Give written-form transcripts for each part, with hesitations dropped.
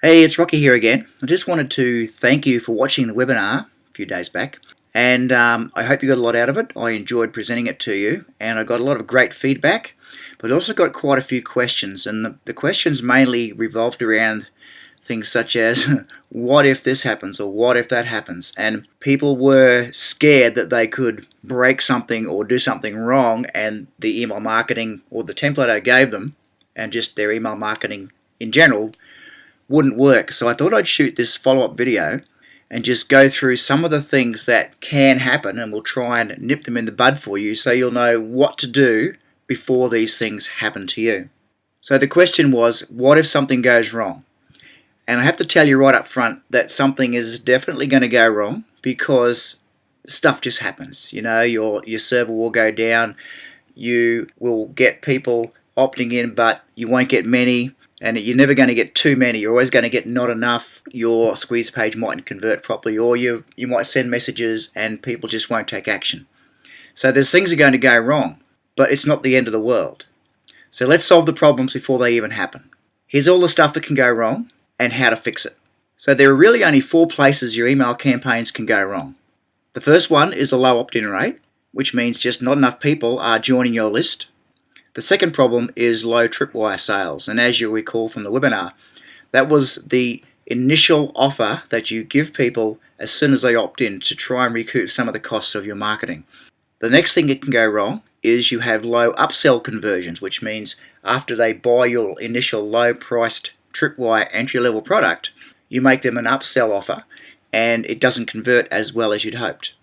Hey, it's Rocky here again. I just wanted to thank you for watching the webinar a few days back, and I hope you got a lot out of it. I enjoyed presenting it to you, and I got a lot of great feedback, but also got quite a few questions, and the questions mainly revolved around things such as what if this happens or what if that happens, and people were scared that they could break something or do something wrong, and the email marketing or the template I gave them and just their email marketing in general wouldn't work. So I thought I'd shoot this follow-up video and just go through some of the things that can happen, and we'll try and nip them in the bud for you so you'll know what to do before these things happen to you. So the question was, what if something goes wrong? And I have to tell you right up front that something is definitely going to go wrong, because stuff just happens. You know, your server will go down, you will get people opting in, but you won't get many. And you're never going to get too many. You're always going to get not enough. Your squeeze page mightn't convert properly, or you might send messages and people just won't take action. So there's things are going to go wrong, but it's not the end of the world. So let's solve the problems before they even happen. Here's all the stuff that can go wrong and how to fix it. So there are really only 4 places your email campaigns can go wrong. The first one is a low opt-in rate, which means just not enough people are joining your list. The second problem is low tripwire sales, and as you'll recall from the webinar, that was the initial offer that you give people as soon as they opt in to try and recoup some of the costs of your marketing. The next thing that can go wrong is you have low upsell conversions, which means after they buy your initial low priced tripwire entry level product, you make them an upsell offer and it doesn't convert as well as you'd hoped.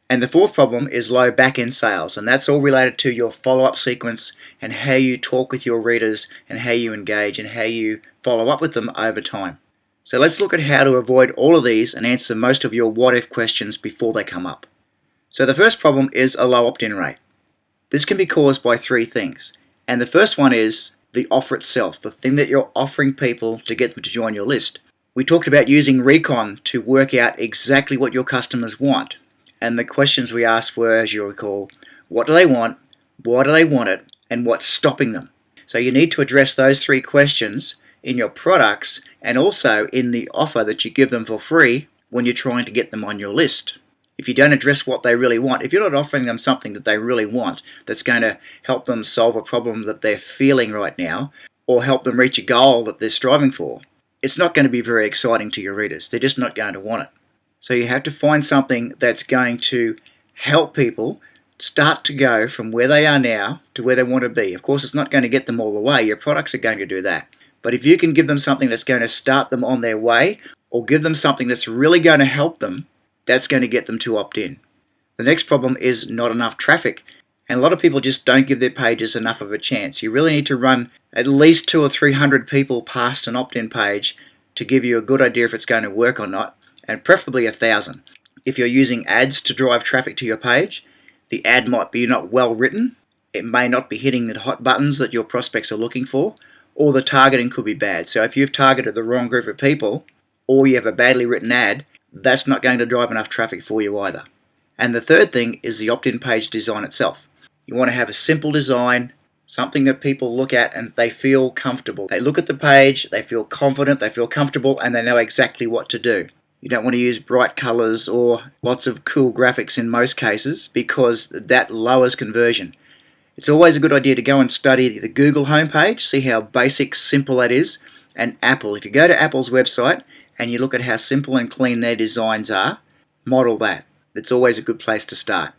And the fourth problem is low back-end sales, and that's all related to your follow-up sequence and how you talk with your readers and how you engage and how you follow up with them over time. So let's look at how to avoid all of these and answer most of your what-if questions before they come up. So the first problem is a low opt-in rate. This can be caused by 3 things, and the first one is the offer itself, the thing that you're offering people to get them to join your list. We talked about using Recon to work out exactly what your customers want. And the questions we asked were, as you'll recall, what do they want, why do they want it, and what's stopping them? So you need to address those 3 questions in your products and also in the offer that you give them for free when you're trying to get them on your list. If you don't address what they really want, if you're not offering them something that they really want that's going to help them solve a problem that they're feeling right now or help them reach a goal that they're striving for, it's not going to be very exciting to your readers. They're just not going to want it. So you have to find something that's going to help people start to go from where they are now to where they want to be. Of course, it's not going to get them all the way. Your products are going to do that. But if you can give them something that's going to start them on their way, or give them something that's really going to help them, that's going to get them to opt in. The next problem is not enough traffic. And a lot of people just don't give their pages enough of a chance. You really need to run at least 200 or 300 people past an opt-in page to give you a good idea if it's going to work or not. And preferably 1,000. If you're using ads to drive traffic to your page, the ad might be not well written, it may not be hitting the hot buttons that your prospects are looking for, or the targeting could be bad. So if you've targeted the wrong group of people, or you have a badly written ad, that's not going to drive enough traffic for you either. And the third thing is the opt-in page design itself. You want to have a simple design, something that people look at and they feel comfortable. They look at the page, they feel confident, they feel comfortable, and they know exactly what to do. You don't want to use bright colors or lots of cool graphics in most cases, because that lowers conversion. It's always a good idea to go and study the Google homepage, see how basic, simple that is, and Apple. If you go to Apple's website and you look at how simple and clean their designs are, model that. It's always a good place to start.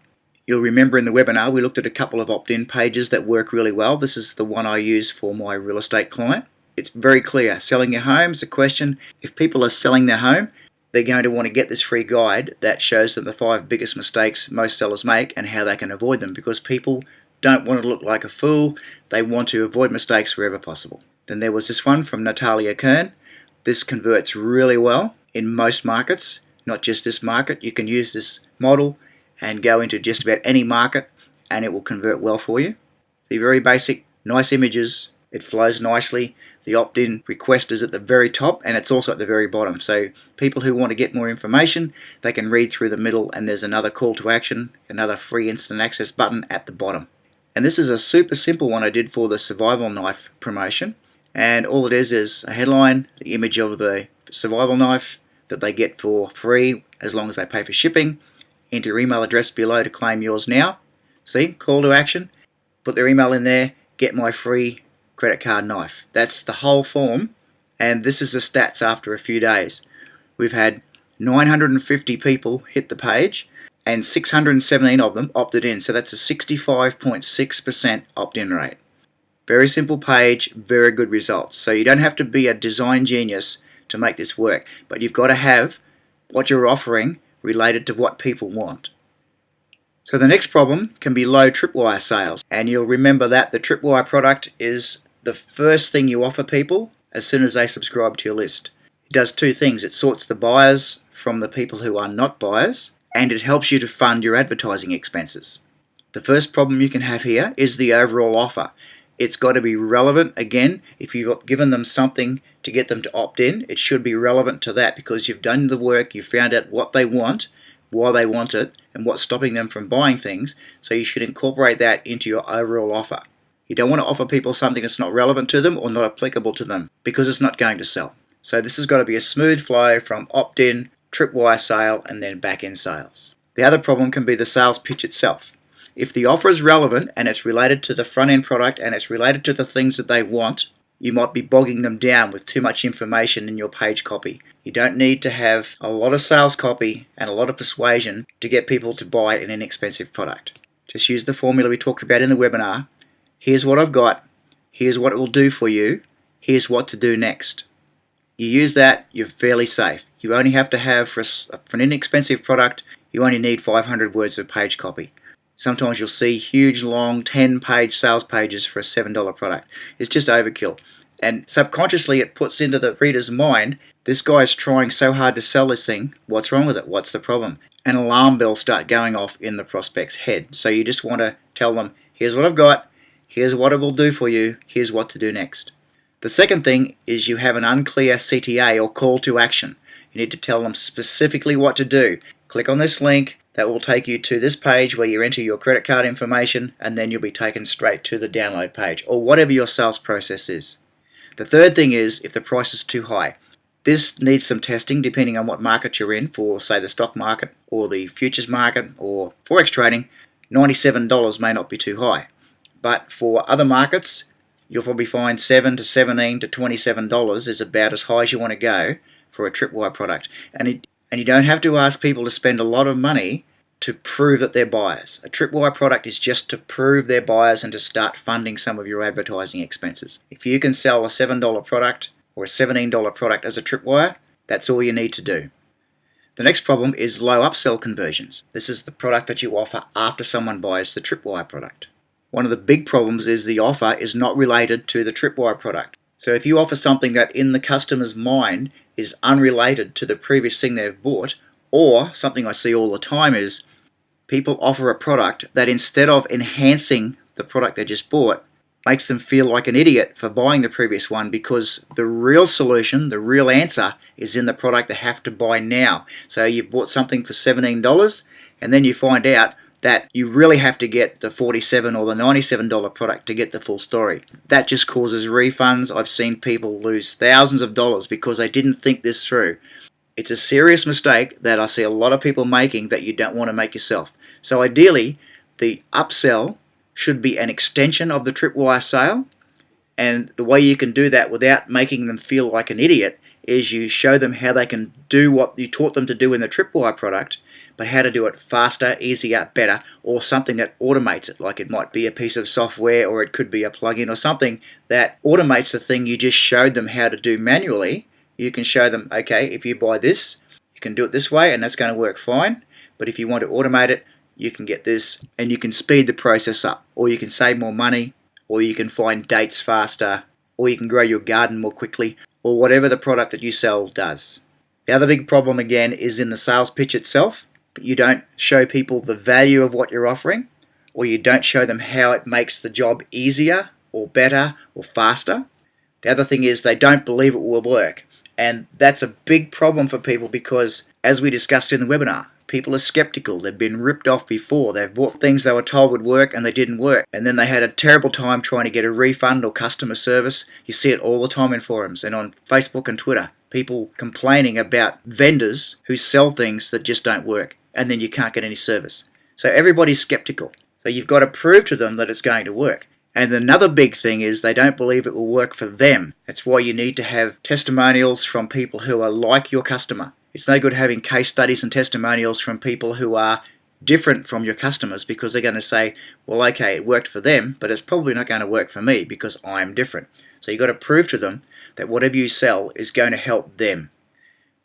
You'll remember in the webinar we looked at a couple of opt-in pages that work really well. This is the one I use for my real estate client. It's very clear. Selling your home is a question. If people are selling their home, they're going to want to get this free guide that shows them the 5 biggest mistakes most sellers make and how they can avoid them, because people don't want to look like a fool. They want to avoid mistakes wherever possible. Then there was this one from Natalia Kern. This converts really well in most markets, not just this market. You can use this model and go into just about any market and it will convert well for you. The very basic, nice images, it flows nicely. The opt-in request is at the very top and it's also at the very bottom. So people who want to get more information, they can read through the middle, and there's another call to action, another free instant access button at the bottom. And this is a super simple one I did for the survival knife promotion. And all it is a headline, the image of the survival knife that they get for free as long as they pay for shipping. Enter your email address below to claim yours now. See, call to action. Put their email in there, get my free credit card knife. That's the whole form, and this is the stats after a few days. We've had 950 people hit the page, and 617 of them opted in, so that's a 65.6% opt-in rate. Very simple page, very good results. So you don't have to be a design genius to make this work, but you've got to have what you're offering related to what people want. So the next problem can be low tripwire sales, and you'll remember that the tripwire product is the first thing you offer people as soon as they subscribe to your list. It does two things. It sorts the buyers from the people who are not buyers, and it helps you to fund your advertising expenses. The first problem you can have here is the overall offer. It's got to be relevant. Again, if you've given them something to get them to opt in, it should be relevant to that because you've done the work, you've found out what they want, why they want it, and what's stopping them from buying things, so you should incorporate that into your overall offer. You don't want to offer people something that's not relevant to them or not applicable to them because it's not going to sell. So this has got to be a smooth flow from opt-in, tripwire sale, and then back-end sales. The other problem can be the sales pitch itself. If the offer is relevant and it's related to the front-end product and it's related to the things that they want, you might be bogging them down with too much information in your page copy. You don't need to have a lot of sales copy and a lot of persuasion to get people to buy an inexpensive product. Just use the formula we talked about in the webinar. Here's what I've got. Here's what it will do for you. Here's what to do next. You use that, you're fairly safe. You only have to have, for an inexpensive product, you only need 500 words of page copy. Sometimes you'll see huge, long, 10-page sales pages for a $7 product. It's just overkill. And subconsciously it puts into the reader's mind, this guy's trying so hard to sell this thing, what's wrong with it? What's the problem? And alarm bells start going off in the prospect's head. So you just want to tell them, here's what I've got, here's what it will do for you, here's what to do next. The second thing is you have an unclear CTA or call to action. You need to tell them specifically what to do. Click on this link. That will take you to this page where you enter your credit card information, and then you'll be taken straight to the download page or whatever your sales process is. The third thing is if the price is too high. This needs some testing depending on what market you're in. For say the stock market or the futures market or forex trading, $97 may not be too high. But for other markets, you'll probably find $7 to $17 to $27 is about as high as you want to go for a tripwire product. And you don't have to ask people to spend a lot of money to prove that they're buyers. A tripwire product is just to prove they're buyers and to start funding some of your advertising expenses. If you can sell a $7 product or a $17 product as a tripwire, that's all you need to do. The next problem is low upsell conversions. This is the product that you offer after someone buys the tripwire product. One of the big problems is the offer is not related to the tripwire product. So if you offer something that in the customer's mind is unrelated to the previous thing they've bought, or something I see all the time is people offer a product that instead of enhancing the product they just bought, makes them feel like an idiot for buying the previous one because the real solution, the real answer is in the product they have to buy now. So you've bought something for $17 and then you find out that you really have to get the $47 or the $97 product to get the full story. That just causes refunds. I've seen people lose thousands of dollars because they didn't think this through. It's a serious mistake that I see a lot of people making that you don't want to make yourself. So ideally, the upsell should be an extension of the tripwire sale, and the way you can do that without making them feel like an idiot is you show them how they can do what you taught them to do in the tripwire product, but how to do it faster, easier, better, or something that automates it. Like it might be a piece of software, or it could be a plugin or something that automates the thing you just showed them how to do manually. You can show them, okay, if you buy this, you can do it this way and that's going to work fine. But if you want to automate it, you can get this and you can speed the process up, or you can save more money, or you can find dates faster, or you can grow your garden more quickly, or whatever the product that you sell does. The other big problem again is in the sales pitch itself. You don't show people the value of what you're offering, or you don't show them how it makes the job easier or better or faster. The other thing is they don't believe it will work. And that's a big problem for people because, as we discussed in the webinar, people are skeptical. They've been ripped off before. They've bought things they were told would work and they didn't work. And then they had a terrible time trying to get a refund or customer service. You see it all the time in forums and on Facebook and Twitter. people complaining about vendors who sell things that just don't work, and then you can't get any service. So everybody's skeptical. So you've got to prove to them that it's going to work. And another big thing is they don't believe it will work for them. That's why you need to have testimonials from people who are like your customer. It's no good having case studies and testimonials from people who are different from your customers, because they're going to say, well, okay, it worked for them, but it's probably not going to work for me because I'm different. So you've got to prove to them that whatever you sell is going to help them.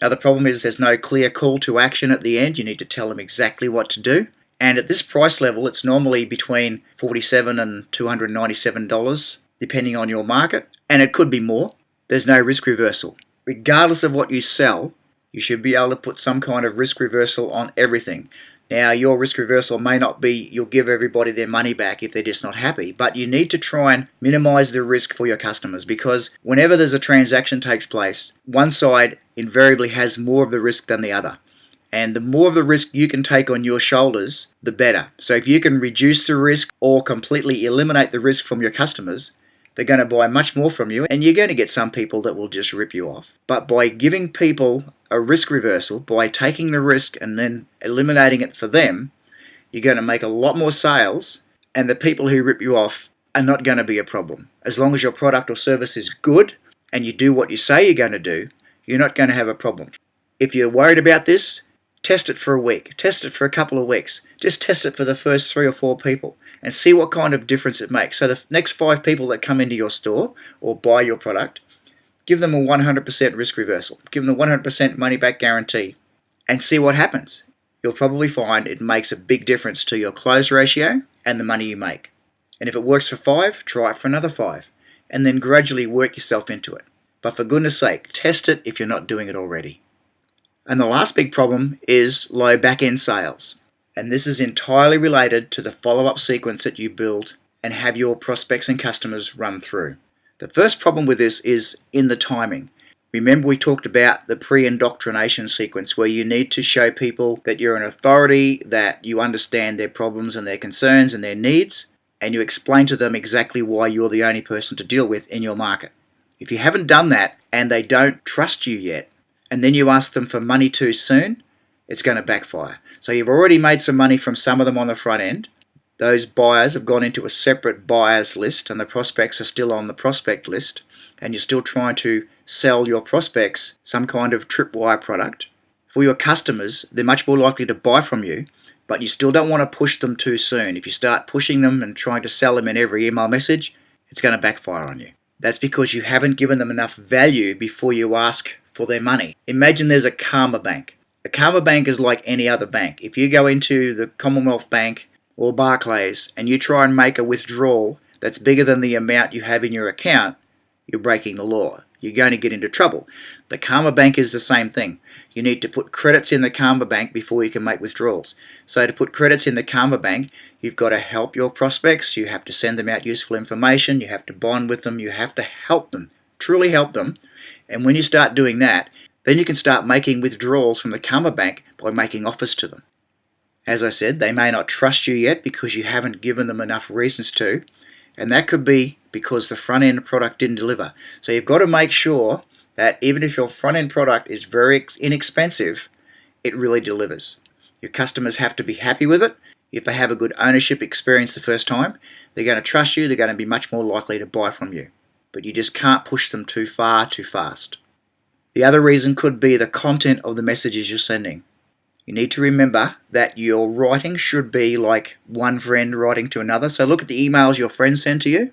Now the problem is there's no clear call to action at the end. You need to tell them exactly what to do. And at this price level, it's normally between $47 and $297, depending on your market, and it could be more. There's no risk reversal. Regardless of what you sell, you should be able to put some kind of risk reversal on everything. Now, your risk reversal may not be you'll give everybody their money back if they're just not happy, but you need to try and minimize the risk for your customers, because whenever there's a transaction takes place, one side invariably has more of the risk than the other. And the more of the risk you can take on your shoulders, the better. So if you can reduce the risk or completely eliminate the risk from your customers, they're going to buy much more from you, and you're going to get some people that will just rip you off. But by giving people a risk reversal, by taking the risk and then eliminating it for them, you're going to make a lot more sales, and the people who rip you off are not going to be a problem. As long as your product or service is good and you do what you say you're going to do, you're not going to have a problem. If you're worried about this, test it for a week. Test it for a couple of weeks. Just test it for the first 3 or 4 people and see what kind of difference it makes. So the next 5 people that come into your store or buy your product, give them a 100% risk reversal. Give them the 100% money back guarantee and see what happens. You'll probably find it makes a big difference to your close ratio and the money you make. And if it works for 5, try it for another 5 and then gradually work yourself into it. But for goodness sake, test it if you're not doing it already. And the last big problem is low back-end sales. And this is entirely related to the follow-up sequence that you build and have your prospects and customers run through. The first problem with this is in the timing. Remember, we talked about the pre-indoctrination sequence where you need to show people that you're an authority, that you understand their problems and their concerns and their needs, and you explain to them exactly why you're the only person to deal with in your market. If you haven't done that and they don't trust you yet, and then you ask them for money too soon, it's going to backfire. So you've already made some money from some of them on the front end. Those buyers have gone into a separate buyers list and the prospects are still on the prospect list, and you're still trying to sell your prospects some kind of tripwire product. For your customers, they're much more likely to buy from you, but you still don't want to push them too soon. If you start pushing them and trying to sell them in every email message, it's going to backfire on you. That's because you haven't given them enough value before you ask for their money. Imagine there's a Karma Bank. A Karma Bank is like any other bank. If you go into the Commonwealth Bank or Barclays and you try and make a withdrawal that's bigger than the amount you have in your account, you're breaking the law. You're going to get into trouble. The Karma Bank is the same thing. You need to put credits in the Karma Bank before you can make withdrawals. So to put credits in the Karma Bank, you've got to help your prospects, you have to send them out useful information, you have to bond with them, you have to help them, truly help them. And when you start doing that, then you can start making withdrawals from the Karma Bank by making offers to them. As I said, they may not trust you yet because you haven't given them enough reasons to, and that could be because the front-end product didn't deliver. So you've got to make sure that even if your front-end product is very inexpensive, it really delivers. Your customers have to be happy with it. If they have a good ownership experience the first time, they're going to trust you, they're going to be much more likely to buy from you. But you just can't push them too far, too fast. The other reason could be the content of the messages you're sending. You need to remember that your writing should be like one friend writing to another. So look at the emails your friends send to you,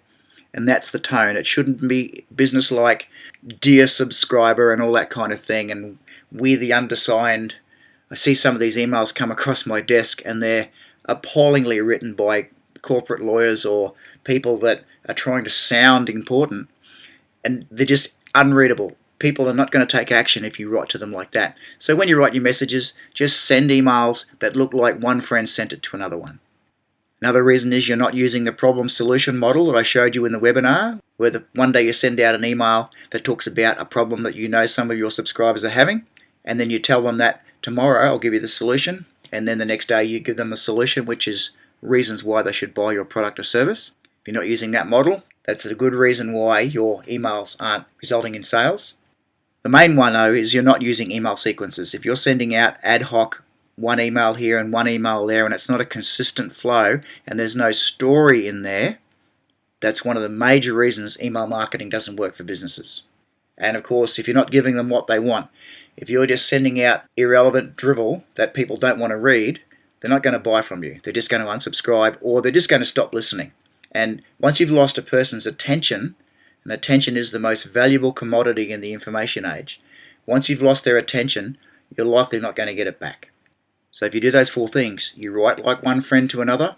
and that's the tone. It shouldn't be business-like, dear subscriber and all that kind of thing, and we the undersigned. I see some of these emails come across my desk and they're appallingly written by corporate lawyers or people that are trying to sound important, and they're just unreadable. People are not going to take action if you write to them like that. So when you write your messages, just send emails that look like one friend sent it to another one. Another reason is you're not using the problem solution model that I showed you in the webinar, where one day you send out an email that talks about a problem that you know some of your subscribers are having, and then you tell them that tomorrow I'll give you the solution, and then the next day you give them the solution, which is reasons why they should buy your product or service. If you're not using that model, that's a good reason why your emails aren't resulting in sales. The main one though is you're not using email sequences. If you're sending out ad hoc one email here and one email there and it's not a consistent flow and there's no story in there, that's one of the major reasons email marketing doesn't work for businesses. And of course, if you're not giving them what they want, if you're just sending out irrelevant drivel that people don't want to read, they're not going to buy from you. They're just going to unsubscribe or they're just going to stop listening. And once you've lost a person's attention, and attention is the most valuable commodity in the information age, once you've lost their attention, you're likely not going to get it back. So if you do those 4 things, you write like one friend to another.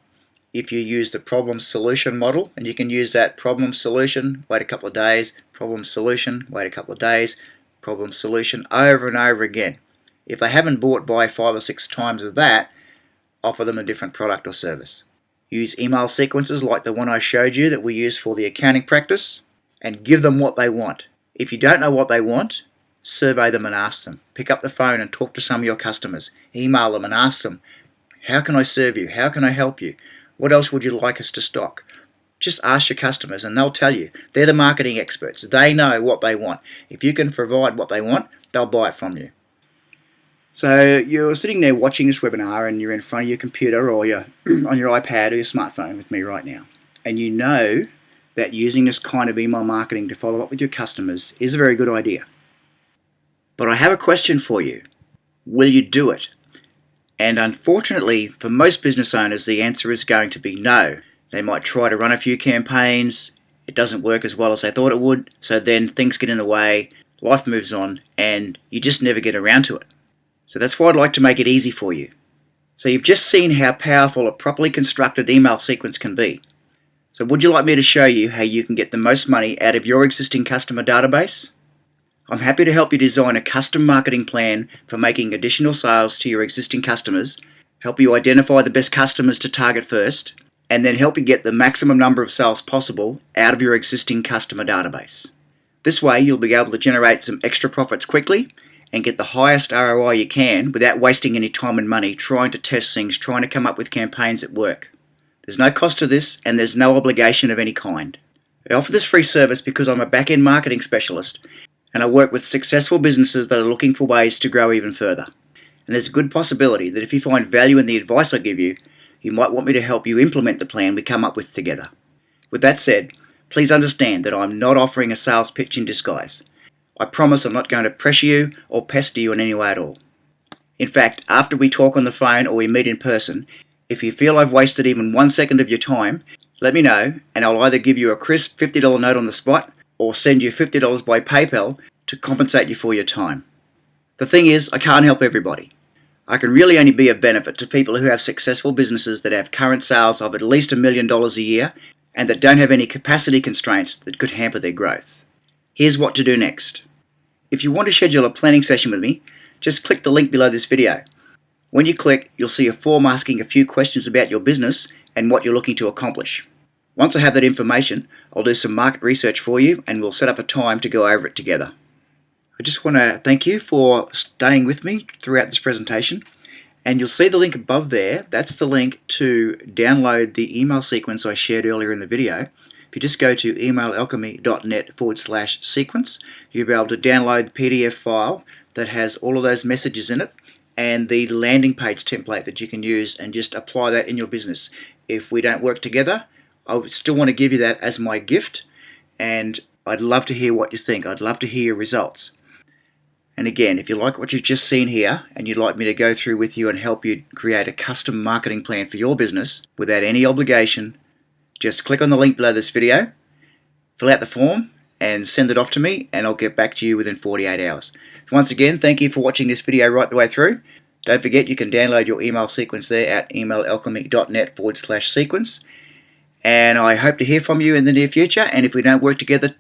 If you use the problem solution model, and you can use that problem solution, wait a couple of days, problem solution, wait a couple of days, problem solution, over and over again. If they haven't bought by 5 or 6 times of that, offer them a different product or service. Use email sequences like the one I showed you that we use for the accounting practice, and give them what they want. If you don't know what they want, survey them and ask them. Pick up the phone and talk to some of your customers. Email them and ask them, how can I serve you? How can I help you? What else would you like us to stock? Just ask your customers and they'll tell you. They're the marketing experts. They know what they want. If you can provide what they want, they'll buy it from you. So you're sitting there watching this webinar and you're in front of your computer or you're on your iPad or your smartphone with me right now. And you know that using this kind of email marketing to follow up with your customers is a very good idea. But I have a question for you. Will you do it? And unfortunately, for most business owners, the answer is going to be no. They might try to run a few campaigns, it doesn't work as well as they thought it would, so then things get in the way, life moves on, and you just never get around to it. So that's why I'd like to make it easy for you. So you've just seen how powerful a properly constructed email sequence can be. So would you like me to show you how you can get the most money out of your existing customer database? I'm happy to help you design a custom marketing plan for making additional sales to your existing customers, help you identify the best customers to target first, and then help you get the maximum number of sales possible out of your existing customer database. This way you'll be able to generate some extra profits quickly and get the highest ROI you can without wasting any time and money trying to test things, trying to come up with campaigns that work. There's no cost to this and there's no obligation of any kind. I offer this free service because I'm a back-end marketing specialist and I work with successful businesses that are looking for ways to grow even further. And there's a good possibility that if you find value in the advice I give you, you might want me to help you implement the plan we come up with together. With that said, please understand that I'm not offering a sales pitch in disguise. I promise I'm not going to pressure you or pester you in any way at all. In fact, after we talk on the phone or we meet in person, if you feel I've wasted even 1 second of your time, let me know and I'll either give you a crisp $50 note on the spot or send you $50 by PayPal to compensate you for your time. The thing is, I can't help everybody. I can really only be of benefit to people who have successful businesses that have current sales of at least $1 million a year and that don't have any capacity constraints that could hamper their growth. Here's what to do next. If you want to schedule a planning session with me, just click the link below this video. When you click, you'll see a form asking a few questions about your business and what you're looking to accomplish. Once I have that information, I'll do some market research for you and we'll set up a time to go over it together. I just want to thank you for staying with me throughout this presentation, and you'll see the link above there. That's the link to download the email sequence I shared earlier in the video. If you just go to emailalchemy.net/sequence, you'll be able to download the PDF file that has all of those messages in it and the landing page template that you can use and just apply that in your business. If we don't work together, I would still want to give you that as my gift, and I'd love to hear what you think. I'd love to hear your results. And again, if you like what you've just seen here and you'd like me to go through with you and help you create a custom marketing plan for your business without any obligation, just click on the link below this video, fill out the form and send it off to me and I'll get back to you within 48 hours. Once again, thank you for watching this video right the way through. Don't forget you can download your email sequence there at emailalchemy.net/sequence. And I hope to hear from you in the near future, and if we don't work together